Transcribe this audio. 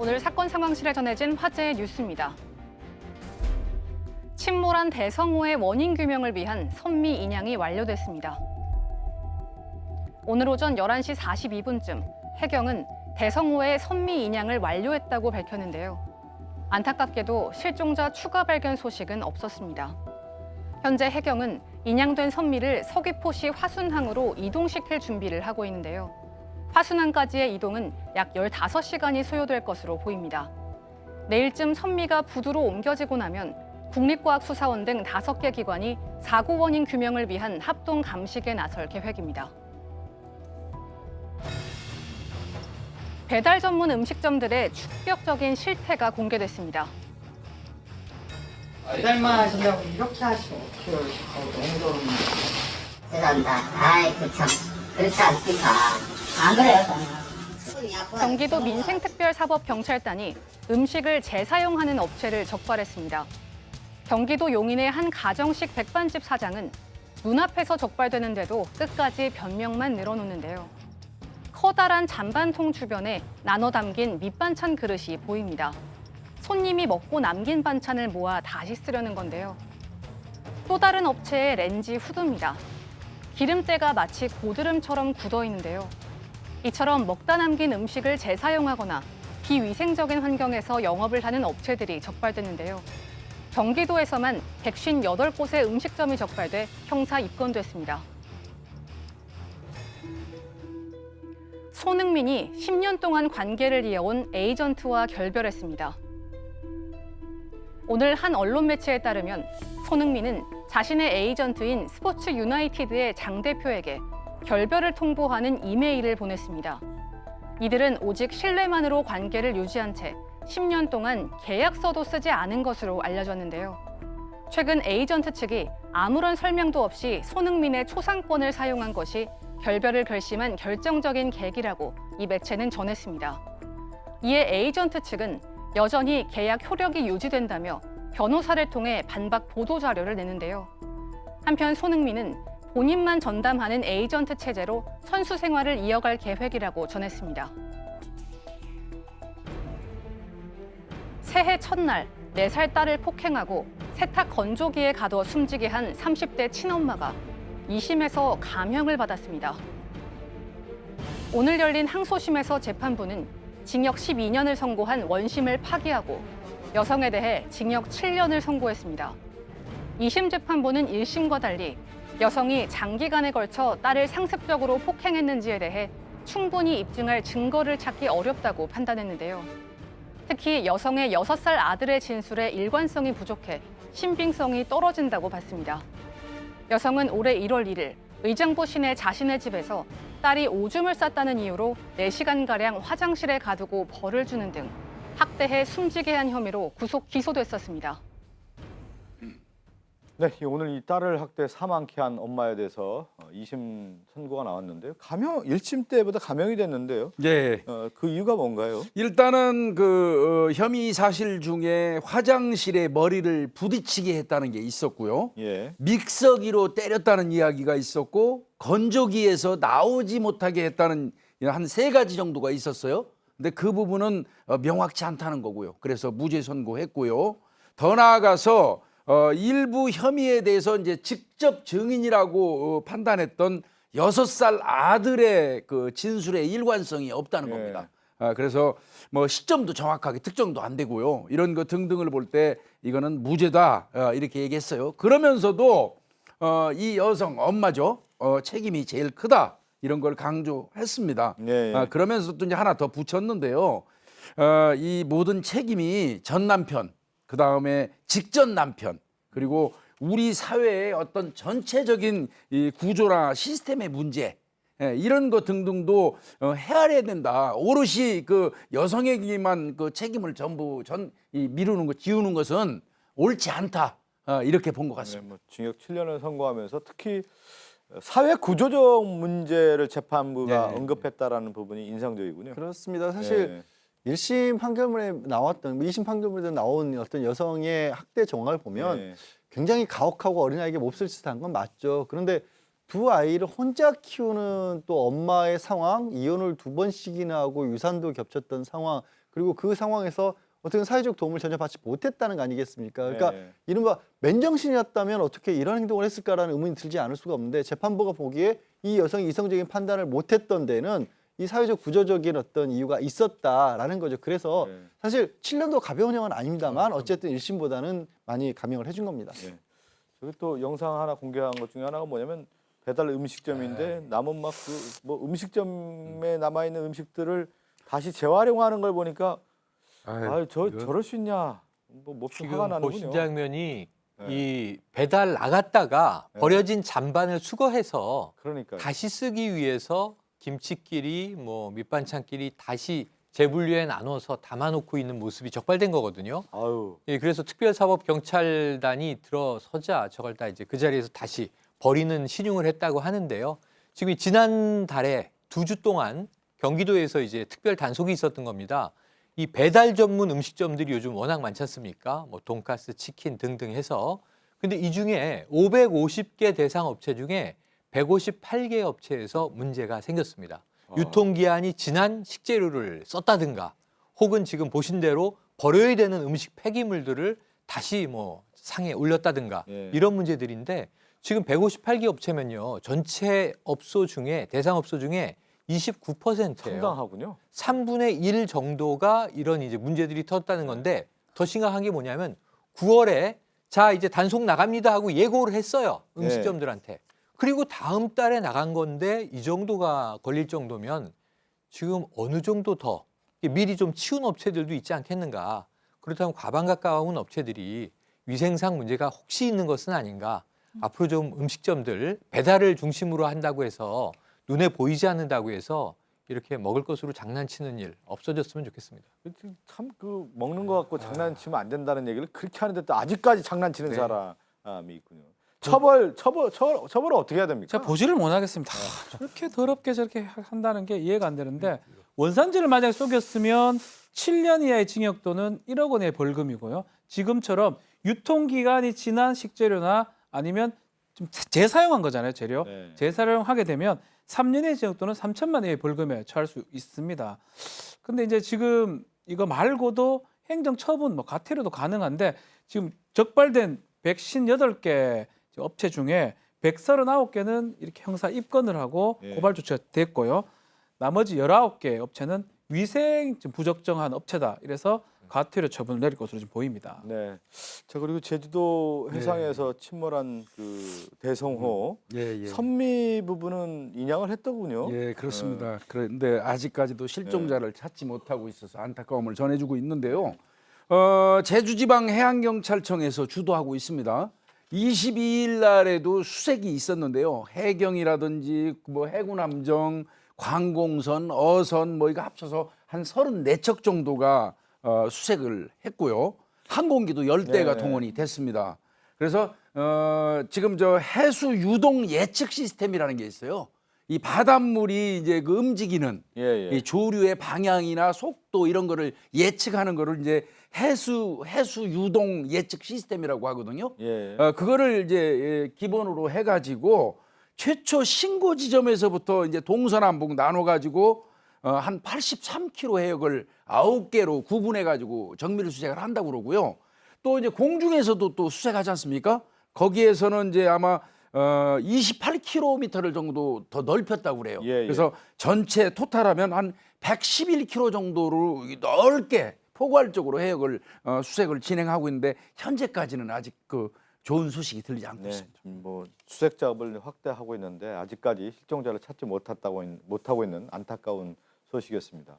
오늘 사건 상황실에 전해진 화제의 뉴스입니다. 침몰한 대성호의 원인 규명을 위한 선미 인양이 완료됐습니다. 오늘 오전 11시 42분쯤 해경은 대성호의 선미 인양을 완료했다고 밝혔는데요. 안타깝게도 실종자 추가 발견 소식은 없었습니다. 현재 해경은 인양된 선미를 서귀포시 화순항으로 이동시킬 준비를 하고 있는데요. 화순항까지의 이동은 약 15시간이 소요될 것으로 보입니다. 내일쯤 선미가 부두로 옮겨지고 나면 국립과학수사원 등 5개 기관이 사고 원인 규명을 위한 합동 감식에 나설 계획입니다. 배달 전문 음식점들의 충격적인 실태가 공개됐습니다. 배달만 하신다고 이렇게 하시면 어떡해요? 너무 더럽네. 죄송합니다. 아이고 참 그렇지 않습니까? 안 그래요 저는. 경기도 민생특별사법경찰단이 음식을 재사용하는 업체를 적발했습니다. 경기도 용인의 한 가정식 백반집 사장은 눈앞에서 적발되는데도 끝까지 변명만 늘어놓는데요. 커다란 잔반통 주변에 나눠 담긴 밑반찬 그릇이 보입니다. 손님이 먹고 남긴 반찬을 모아 다시 쓰려는 건데요. 또 다른 업체의 렌지 후드입니다. 기름때가 마치 고드름처럼 굳어 있는데요. 이처럼 먹다 남긴 음식을 재사용하거나 비위생적인 환경에서 영업을 하는 업체들이 적발됐는데요. 경기도에서만 158곳의 음식점이 적발돼 형사 입건됐습니다. 손흥민이 10년 동안 관계를 이어온 에이전트와 결별했습니다. 오늘 한 언론 매체에 따르면 손흥민은 자신의 에이전트인 스포츠 유나이티드의 장 대표에게 결별을 통보하는 이메일을 보냈습니다. 이들은 오직 신뢰만으로 관계를 유지한 채 10년 동안 계약서도 쓰지 않은 것으로 알려졌는데요. 최근 에이전트 측이 아무런 설명도 없이 손흥민의 초상권을 사용한 것이 결별을 결심한 결정적인 계기라고 이 매체는 전했습니다. 이에 에이전트 측은 여전히 계약 효력이 유지된다며 변호사를 통해 반박 보도 자료를 내는데요. 한편 손흥민은 본인만 전담하는 에이전트 체제로 선수 생활을 이어갈 계획이라고 전했습니다. 새해 첫날 4살 딸을 폭행하고 세탁 건조기에 가둬 숨지게 한 30대 친엄마가 2심에서 감형을 받았습니다. 오늘 열린 항소심에서 재판부는 징역 12년을 선고한 원심을 파기하고 여성에 대해 징역 7년을 선고했습니다. 2심 재판부는 1심과 달리 여성이 장기간에 걸쳐 딸을 상습적으로 폭행했는지에 대해 충분히 입증할 증거를 찾기 어렵다고 판단했는데요. 특히 여성의 6살 아들의 진술에 일관성이 부족해 신빙성이 떨어진다고 봤습니다. 여성은 올해 1월 1일 의정부 시내 자신의 집에서 딸이 오줌을 쌌다는 이유로 4시간가량 화장실에 가두고 벌을 주는 등 학대해 숨지게 한 혐의로 구속 기소됐었습니다. 네, 오늘 이 딸을 학대 사망케 한 엄마에 대해서 2심 선고가 나왔는데요. 1심 때보다 감형이 됐는데요. 네. 그 이유가 뭔가요? 일단은 혐의 사실 중에 화장실에 머리를 부딪히게 했다는 게 있었고요. 예. 믹서기로 때렸다는 이야기가 있었고 건조기에서 나오지 못하게 했다는 한 3가지 정도가 있었어요. 근데 그 부분은 명확치 않다는 거고요. 그래서 무죄 선고했고요. 더 나아가서 일부 혐의에 대해서 이제 직접 증인이라고 판단했던 6살 아들의 그 진술의 일관성이 없다는 겁니다. 그래서 뭐 시점도 정확하게 특정도 안 되고요. 이런 거 등등을 볼 때 이거는 무죄다 이렇게 얘기했어요. 그러면서도 이 여성 엄마죠. 책임이 제일 크다 이런 걸 강조했습니다. 네. 그러면서 또 이제 하나 더 붙였는데요. 이 모든 책임이 전 남편 그다음에 직전 남편 그리고 우리 사회의 어떤 전체적인 이 구조나 시스템의 문제 이런 것 등등도 헤아려야 된다. 오롯이 그 여성에게만 그 책임을 전부 미루는 것, 지우는 것은 옳지 않다. 이렇게 본 것 같습니다. 네, 뭐 징역 7년을 선고하면서 특히 사회 구조적 문제를 재판부가 네. 언급했다라는 부분이 인상적이군요. 그렇습니다. 사실 1심 판결문에 나왔던 2심 판결문에 나온 어떤 여성의 학대 정황을 보면 네. 굉장히 가혹하고 어린아이에게 몹쓸 짓을 한 건 맞죠. 그런데 두 아이를 혼자 키우는 또 엄마의 상황, 이혼을 2번씩이나 하고 유산도 겹쳤던 상황, 그리고 그 상황에서 어떻게 사회적 도움을 전혀 받지 못했다는 거 아니겠습니까? 그러니까 네. 이른바 맨정신이었다면 어떻게 이런 행동을 했을까라는 의문이 들지 않을 수가 없는데 재판부가 보기에 이 여성이 이성적인 판단을 못했던 데는 이 사회적 구조적인 어떤 이유가 있었다라는 거죠. 그래서 네. 사실 7년도 가벼운 형은 아닙니다만 어쨌든 1심보다는 많이 감형을 해준 겁니다. 네. 저기 또 영상 하나 공개한 것 중에 하나가 뭐냐면 배달 음식점인데 남은 막 그 뭐 음식점에 남아 있는 음식들을 다시 재활용하는 걸 보니까 저럴 수 있냐 뭐 몹시 화가 지금 나는군요. 보신 장면이 네. 이 배달 나갔다가 네. 버려진 잔반을 수거해서 그러니까 다시 쓰기 위해서 김치끼리 뭐 밑반찬끼리 다시 재분류해 나눠서 담아놓고 있는 모습이 적발된 거거든요. 아유 예, 그래서 특별사법경찰단이 들어서자 저걸 다 이제 그 자리에서 다시 버리는 신용을 했다고 하는데요. 지금 지난달에 2주 동안 경기도에서 이제 특별 단속이 있었던 겁니다. 이 배달 전문 음식점들이 요즘 워낙 많지 않습니까? 뭐 돈가스, 치킨 등등 해서. 근데 이 중에 550개 대상 업체 중에 158개 업체에서 문제가 생겼습니다. 유통기한이 지난 식재료를 썼다든가 혹은 지금 보신 대로 버려야 되는 음식 폐기물들을 다시 뭐 상에 올렸다든가 예. 이런 문제들인데 지금 158개 업체면요. 전체 업소 중에 대상 업소 중에 29%예요. 상당하군요. 3분의 1 정도가 이런 이제 문제들이 터졌다는 건데 더 심각한 게 뭐냐면 9월에 자 이제 단속 나갑니다 하고 예고를 했어요. 음식점들한테. 그리고 다음 달에 나간 건데 이 정도가 걸릴 정도면 지금 어느 정도 더 미리 좀 치운 업체들도 있지 않겠는가. 그렇다면 과반 가까운 업체들이 위생상 문제가 혹시 있는 것은 아닌가. 앞으로 좀 음식점들 배달을 중심으로 한다고 해서 눈에 보이지 않는다고 해서 이렇게 먹을 것으로 장난치는 일 없어졌으면 좋겠습니다. 참 그 먹는 거 갖고 장난치면 안 된다는 얘기를 그렇게 하는데 또 아직까지 장난치는 네. 사람이 있군요. 처벌을 어떻게 해야 됩니까? 제가 보지를 못하겠습니다. 저렇게 더럽게 저렇게 한다는 게 이해가 안 되는데 원산지를 만약에 속였으면 7년 이하의 징역 또는 1억 원의 벌금이고요. 지금처럼 유통기간이 지난 식재료나 아니면 좀 재사용한 거잖아요, 재료. 네. 재사용하게 되면 3년의 징역 또는 3천만 원의 벌금에 처할 수 있습니다. 근데 이제 지금 이거 말고도 행정처분, 뭐 과태료도 가능한데 지금 적발된 158개 업체 중에 139개는 이렇게 형사 입건을 하고 예. 고발 조치가 됐고요. 나머지 19개 업체는 위생 부적정한 업체다. 이래서 과태료 처분을 내릴 것으로 지금 보입니다. 네. 자 그리고 제주도 해상에서 침몰한 그 대성호 예. 선미 부부는 인양을 했더군요. 예, 그렇습니다. 그런데 아직까지도 실종자를 찾지 못하고 있어서 안타까움을 전해주고 있는데요. 제주지방해양경찰청에서 주도하고 있습니다. 22일 날에도 수색이 있었는데요. 해경이라든지 뭐 해군함정, 관공선, 어선 뭐 이거 합쳐서 한 34척 정도가 수색을 했고요. 항공기도 10대가 네. 동원이 됐습니다. 그래서 지금 저 해수 유동 예측 시스템이라는 게 있어요. 이 바닷물이 이제 그 움직이는 예. 이 조류의 방향이나 속도 이런 거를 예측하는 거를 이제 해수 유동 예측 시스템이라고 하거든요. 예. 그거를 이제 기본으로 해가지고 최초 신고 지점에서부터 이제 동서남북 나눠가지고 한 83km 해역을 9개로 구분해가지고 정밀 수색을 한다고 그러고요. 또 이제 공중에서도 또 수색하지 않습니까? 거기에서는 이제 아마 28km를 정도 더 넓혔다고 그래요. 예. 그래서 전체 토탈하면 한 111km 정도로 넓게 포괄적으로 해역을 수색을 진행하고 있는데 현재까지는 아직 그 좋은 소식이 들리지 않고 네. 있습니다. 지금 뭐 수색 작업을 확대하고 있는데 아직까지 실종자를 찾지 못하고 있는 안타까운 소식이었습니다.